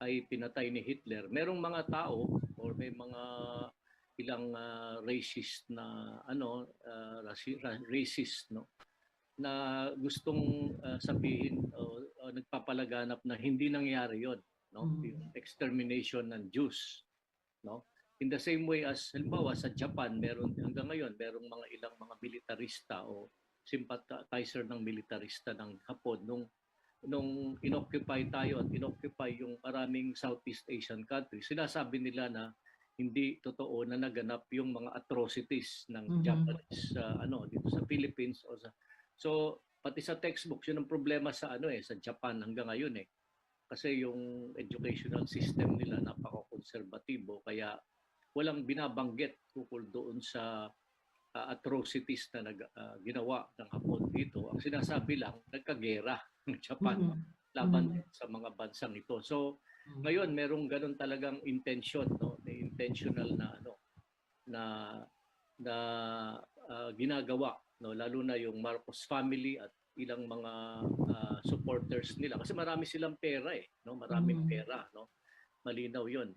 ay pinatay ni Hitler. Merong mga tao or may mga ilang racist na racist, no, na gustong sabihin nagpapalaganap na hindi nangyari yon, no, yung extermination ng Jews, no. In the same way as halimbawa sa Japan, meron hanggang ngayon merong mga ilang mga militarista o sympathizer ng militarista ng Hapon nung inoccupy tayo at inoccupy yung maraming Southeast Asian countries. Sinasabi nila na hindi totoo na naganap yung mga atrocities ng Japanese dito sa Philippines so pati sa textbooks yun ang problema sa sa Japan hanggang ngayon kasi yung educational system nila napaka-konserbatibo, kaya walang binabanggit tungkol doon sa atrocities na ginawa ng Hapon dito. Ang sinasabi lang, nagkagera ng Japan laban sa mga bansang ito. So ngayon merong ganun talagang intention, no, intentional na ginagawa, no, lalo na yung Marcos family at ilang mga supporters nila kasi marami silang pera no, maraming pera, no, malinaw yon.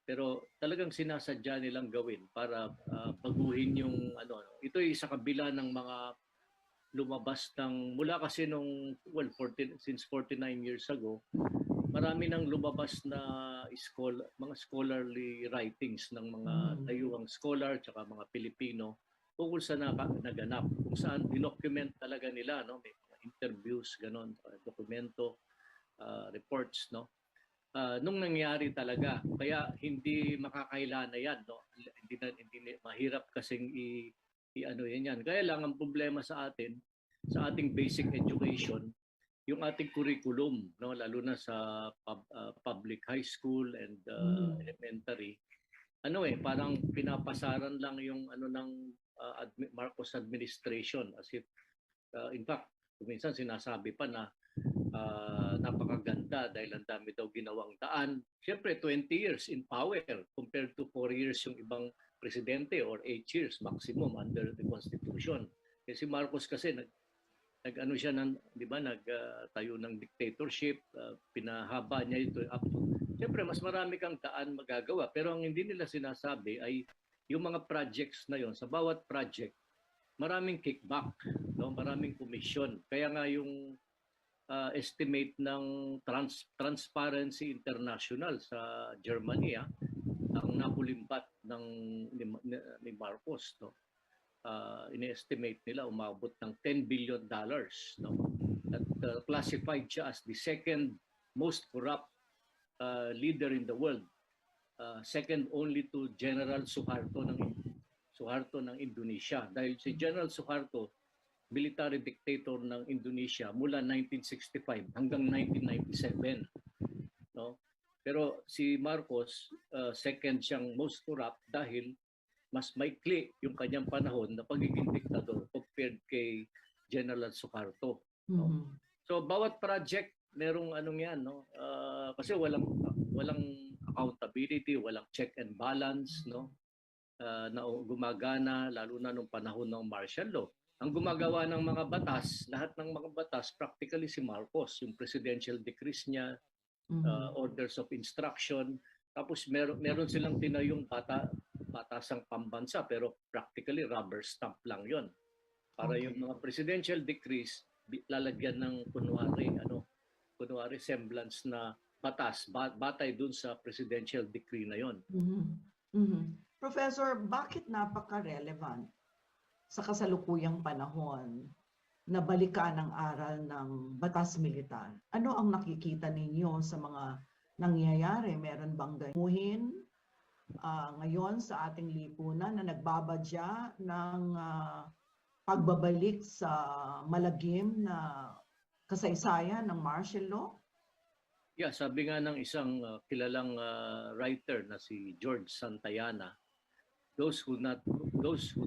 Pero talagang sinasadya nilang gawin para baguhin yung ito ay sa kabila ng mga lumabas ng mula kasi since 49 years ago, marami nang lumabas na mga scholarly writings ng mga tayuang scholar tsaka mga Pilipino tungkol sa naganap, kung saan dinocument talaga nila, no, may mga interviews ganon, dokumento, reports, no, nung nangyari talaga. Kaya hindi makakailana yan, no, hindi mahirap kasing yan. Kaya lang ang problema sa atin, sa ating basic education, yung ating curriculum, no, lalo na sa public high school and elementary, parang pinapasaran lang yung ng Marcos administration, as if in fact minsan sinasabi pa na napakaganda dahil ang dami daw ginawang daan. Siyempre 20 years in power compared to 4 years yung ibang presidente or 8 years maximum under the Constitution. Kasi Marcos kasi nag-ano siya nagtayo ng dictatorship, pinahaba niya ito up to. Siyempre mas marami kang daan magagawa, pero ang hindi nila sinasabi ay yung mga projects na yon, sa bawat project maraming kickback, no, maraming commission. Kaya nga yung estimate ng Transparency International sa Germany ang nakulimbat ni Marcos, no, ini-estimate nila umabot ng $10 billion, no, at classified siya as the second most corrupt leader in the world, second only to General Suharto ng Indonesia. Dahil si General Suharto, military dictator ng Indonesia mula 1965 hanggang 1997, no. Pero si Marcos, second siyang most corrupt dahil mas maikli yung kanyang panahon na pagiging diktador compared kay General Suharto, no? So bawat project merong no, kasi walang accountability, walang check and balance, no, na gumagana lalo na nung panahon ng martial law. Ang gumagawa ng mga batas, lahat ng mga batas practically si Marcos, yung presidential decrees niya, orders of instruction, tapos meron silang tinayong batasang pambansa pero practically rubber stamp lang yon. Para yung mga presidential decrees lalagyan ng kunwari semblance na batas batay dun sa presidential decree na yon. Professor, bakit napaka-relevant sa kasalukuyang panahon na balikan ang aral ng batas militar. Ano ang nakikita ninyo sa mga nangyayari? Meron bang gamuhin ngayon sa ating lipunan na nagbabadya ng pagbabalik sa malagim na kasaysayan ng martial law? Yeah, sabi nga ng isang kilalang writer na si George Santayana, those who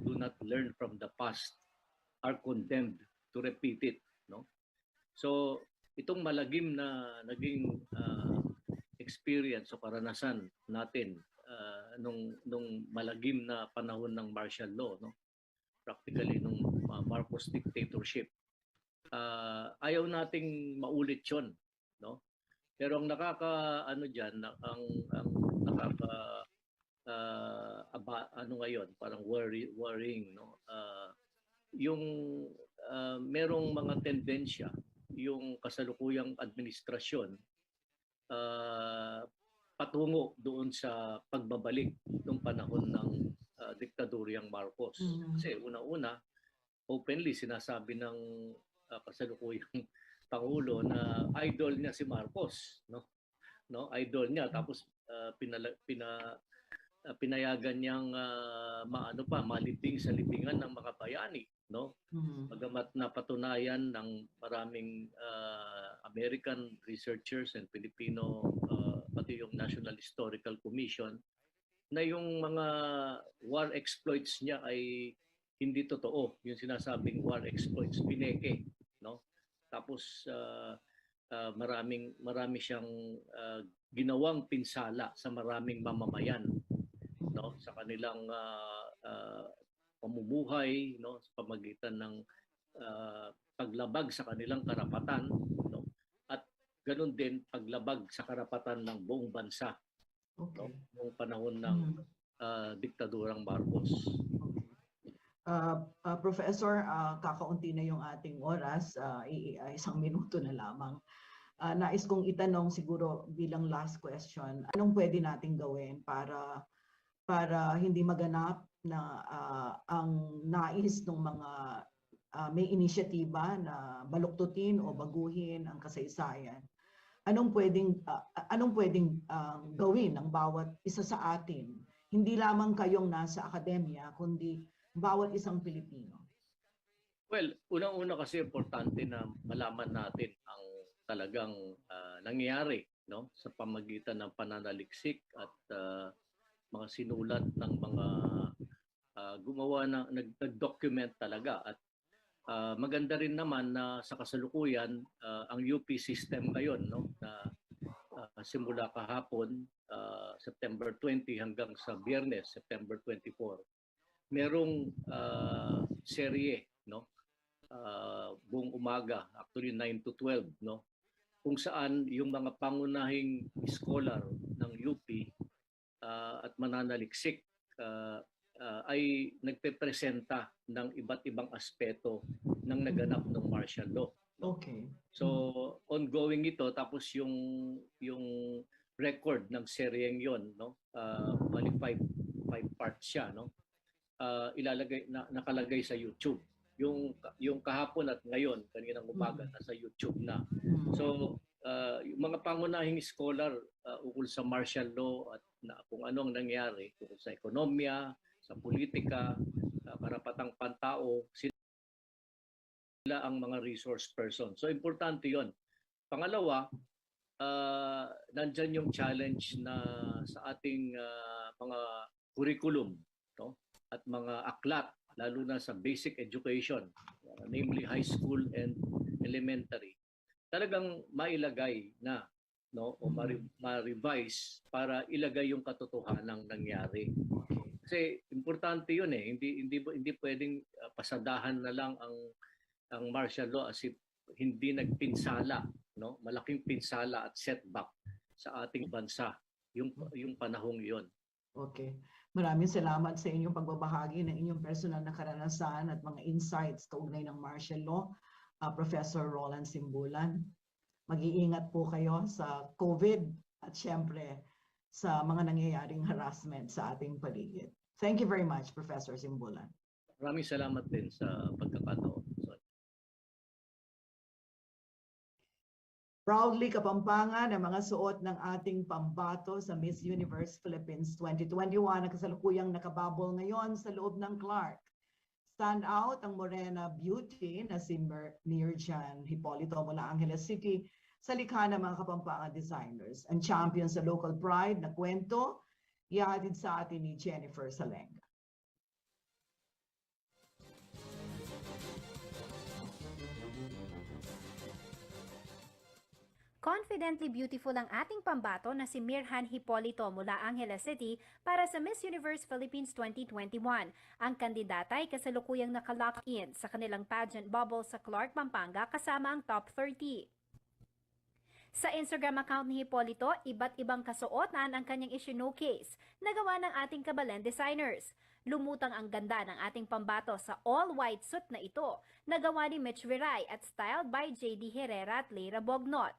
do not learn from the past are condemned to repeat it, no? So itong malagim na naging experience o karanasan natin nung malagim na panahon ng martial law, no? Practically nung Marcos dictatorship, ayaw nating maulit 'yon, no? Pero ang ngayon, parang worrying, no? Yung merong mga tendensya yung kasalukuyang administrasyon patungo doon sa pagbabalik ng panahon ng diktadoryang Marcos. Kasi una-una, openly sinasabi ng kasalukuyang Pangulo na idol niya si Marcos, no? Idol niya, tapos pinayagan niyang malibing sa libingan ng mga bayani, no? Bagamat napatunayan ng maraming American researchers and Filipino pati yung National Historical Commission na yung mga war exploits niya ay hindi totoo. Yung sinasabing war exploits, pineke, no? Tapos marami siyang ginawang pinsala sa maraming mamamayan, no, sa kanilang pamumuhay, no, sa pamagitan ng paglabag sa kanilang karapatan, no, at ganun din paglabag sa karapatan ng buong bansa, no, noong panahon ng diktadurang Marcos. Professor, kakaunti na yung ating oras, isang minuto na lamang. Nais kong itanong siguro bilang last question, anong pwede nating gawin para hindi maganap na ang nais ng mga may inisyatiba na baluktutin o baguhin ang kasaysayan? Anong pwedeng gawin ng bawat isa sa atin? Hindi lamang kayong nasa akademya, kundi bawat isang Pilipino. Well, unang-una kasi importante na malaman natin ang talagang nangyayari, no, sa pamagitan ng pananaliksik at mga sinulat ng mga gumawa nag-document talaga. At maganda rin naman na sa kasalukuyan ang UP system ngayon, no, na simula kahapon September 20 hanggang sa Biyernes September 24, merong serye, no, buong umaga, actually 9 to 12, no, kung saan yung mga pangunahing scholar ng UP at mananaliksik ay nagpepresenta ng iba't ibang aspeto ng naganap ng martial law. Okay. So ongoing ito, tapos yung record ng seryeng yon, no, bali 5 parts siya, no, nakalagay sa YouTube. Yung kahapon at ngayon, kaninang umaga, nasa YouTube na. So yung mga pangunahing scholar ukol sa martial law at kung ano ang nangyari ukol sa ekonomiya, sa politika, karapatang pantao, sila ang mga resource person. So importante yon. Pangalawa, nandyan yung challenge na sa ating mga curriculum, no, at mga aklat, lalo na sa basic education, namely high school and elementary, talagang mailagay na, no, o ma-revise para ilagay yung katotohanang nangyari. Kasi importante yun eh, hindi pwedeng pasadahan na lang ang martial law as if hindi nagpinsala, no, malaking pinsala at setback sa ating bansa yung panahong iyon. Okay. Maraming salamat sa inyong pagbabahagi ng inyong personal na karanasan at mga insights kaugnay ng martial law, Professor Roland Simbulan. Mag-iingat po kayo sa COVID at syempre sa mga nangyayaring harassment sa ating paligid. Thank you very much, Professor Simbulan. Maraming salamat din sa pagkakataon. Proudly Kapampangan ang mga suot ng ating pambato sa Miss Universe Philippines 2021 na kasalukuyang nakababol ngayon sa loob ng Clark. Stand out ang morena beauty na si Mirjan Hipolito mula Angeles City sa likha ng mga Kapampangan designers. Ang champion sa local pride na kwento, ihahatid sa atin ni Jennifer Salenga. Confidently beautiful ang ating pambato na si Mirjan Hipolito mula Angeles City para sa Miss Universe Philippines 2021. Ang kandidata ay kasalukuyang naka-lock-in sa kanilang pageant bubble sa Clark, Pampanga kasama ang top 30. Sa Instagram account ni Hipolito, iba't ibang kasuotan ang kanyang i-showcase na gawa ng ating Kabalen designers. Lumutang ang ganda ng ating pambato sa all-white suit na ito na gawa ni Mitch Viray at styled by JD Herrera at Leira Bognot.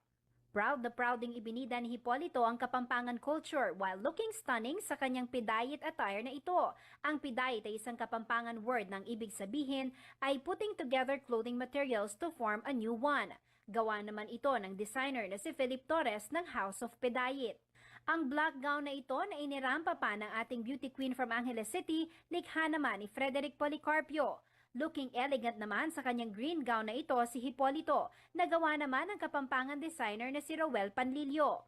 Proud na proud ding ibinida ni Hipolito ang Kapampangan culture while looking stunning sa kanyang Pidayit attire na ito. Ang Pidayit ay isang Kapampangan word ng ibig sabihin ay putting together clothing materials to form a new one. Gawa naman ito ng designer na si Philip Torres ng House of Pidayit. Ang black gown na ito na inirampa pa ng ating beauty queen from Angeles City, likha naman ni Frederick Policarpio. Looking elegant naman sa kanyang green gown na ito si Hipolito, na gawa naman ng Kapampangan designer na si Roel Panlilio.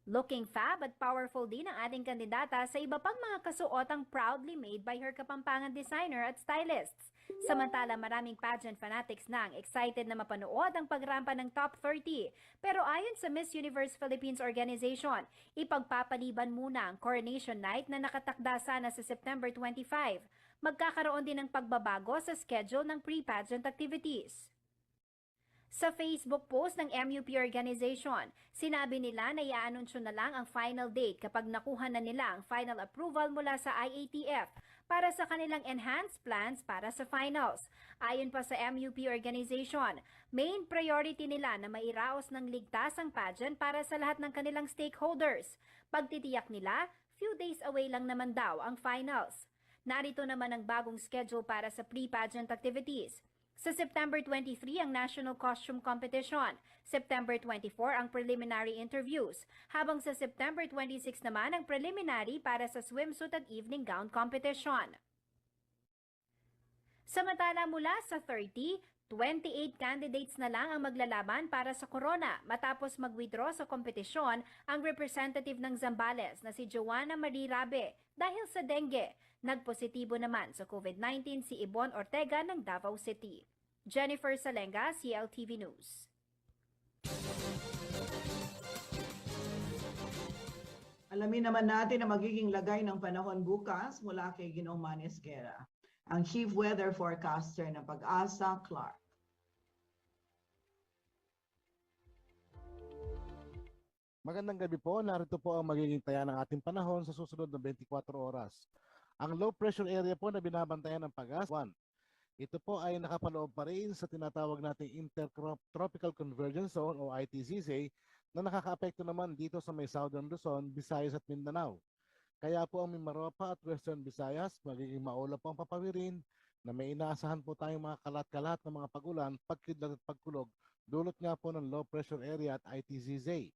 Looking fab at powerful din ang ating kandidata sa iba pang mga kasuotang proudly made by her Kapampangan designer at stylists. Samantala maraming pageant fanatics na ang excited na mapanood ang pagrampa ng top 30. Pero ayon sa Miss Universe Philippines Organization, ipagpapaliban muna ang Coronation Night na nakatakda sana sa September 25. Magkakaroon din ng pagbabago sa schedule ng pre-pageant activities. Sa Facebook post ng MUP organization, sinabi nila na i-anunsyo na lang ang final date kapag nakuha na nila ang final approval mula sa IATF para sa kanilang enhanced plans para sa finals. Ayon pa sa MUP organization, main priority nila na mairaos ng ligtas ang pageant para sa lahat ng kanilang stakeholders. Pagtitiyak nila, few days away lang naman daw ang finals. Narito naman ang bagong schedule para sa pre-pageant activities. Sa September 23 ang National Costume Competition, September 24 ang preliminary interviews, habang sa September 26 naman ang preliminary para sa swimsuit at evening gown competition. Samantala mula sa 30, 28 candidates na lang ang maglalaban para sa corona matapos mag-withdraw sa kompetisyon ang representative ng Zambales na si Joanna Marie Rabe dahil sa dengue. Nagpositibo naman sa COVID-19 si Ibon Ortega ng Davao City. Jennifer Salenga, CLTV News. Alamin naman natin ang magiging lagay ng panahon bukas mula kay Ginoong Manes Guerra, ang Chief Weather Forecaster ng Pag-asa, Clark. Magandang gabi po. Narito po ang magiging taya ng ating panahon sa susunod na 24 oras. Ang low pressure area po na binabantayan ng Pag-asa, 1. Ito po ay nakapaloob pa rin sa tinatawag nating Intertropical Convergence Zone o ITCZ na nakakaapekto naman dito sa may Southern Luzon, Visayas at Mindanao. Kaya po ang Mimaropa at Western Visayas magiging maulap po ang papawirin na may inaasahan po tayong mga kalat-kalat na mga pagulan, pagkidlat at pagkulog dulot nga po ng low pressure area at ITCZ.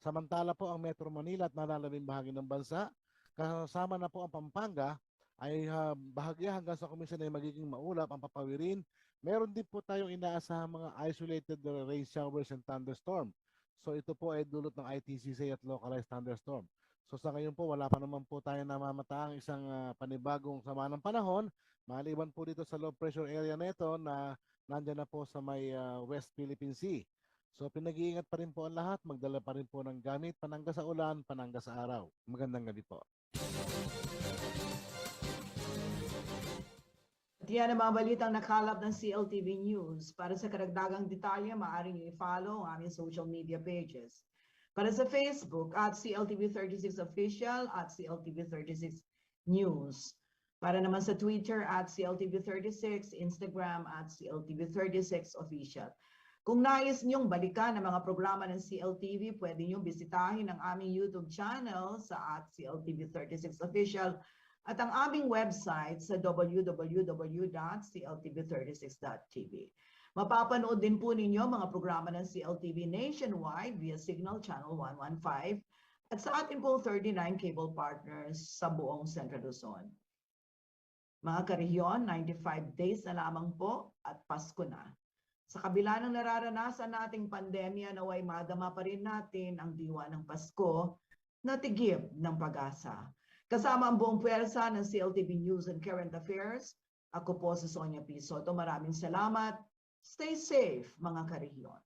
Samantala po ang Metro Manila at nalalaking bahagi ng bansa, kasama na po ang Pampanga, ay bahagya hanggang sa komisyon ay magiging maulap ang papawirin. Meron din po tayong inaasahang mga isolated rain showers and thunderstorm. So ito po ay dulot ng ITCZ at localized thunderstorm. So sa ngayon po wala pa naman po tayo namamataang isang panibagong sama ng panahon. Maliban po dito sa low pressure area na ito na nandyan na po sa may West Philippine Sea. So pinag-iingat pa rin po ang lahat, magdala pa rin po ng gamit, panangga sa ulan, panangga sa araw. Magandang gabi po. At yan ang mga balitang nakalap ng CLTV News. Para sa karagdagang detalye, maaaring i-follow ang aming social media pages. Para sa Facebook, at CLTV36 Official, at CLTV36 News. Para naman sa Twitter, at CLTV36, Instagram, at CLTV36 Official. Kung nais niyong balikan ang mga programa ng CLTV, pwede niyong bisitahin ang aming YouTube channel sa @CLTV36 Official at ang aming website sa www.cltv36.tv. Mapapanood din po ninyo mga programa ng CLTV nationwide via Signal Channel 115 at sa ating pong 39 cable partners sa buong Central Luzon. Mga karehiyon, 95 days na lamang po at Pasko na. Sa kabila ng nararanasan nating pandemya, naway madama pa rin natin ang diwa ng Pasko na tigib ng pag-asa. Kasama ang buong puwersa ng CLTV News and Current Affairs, ako po si Sonia P. Soto. Maraming salamat. Stay safe, mga karehiyon.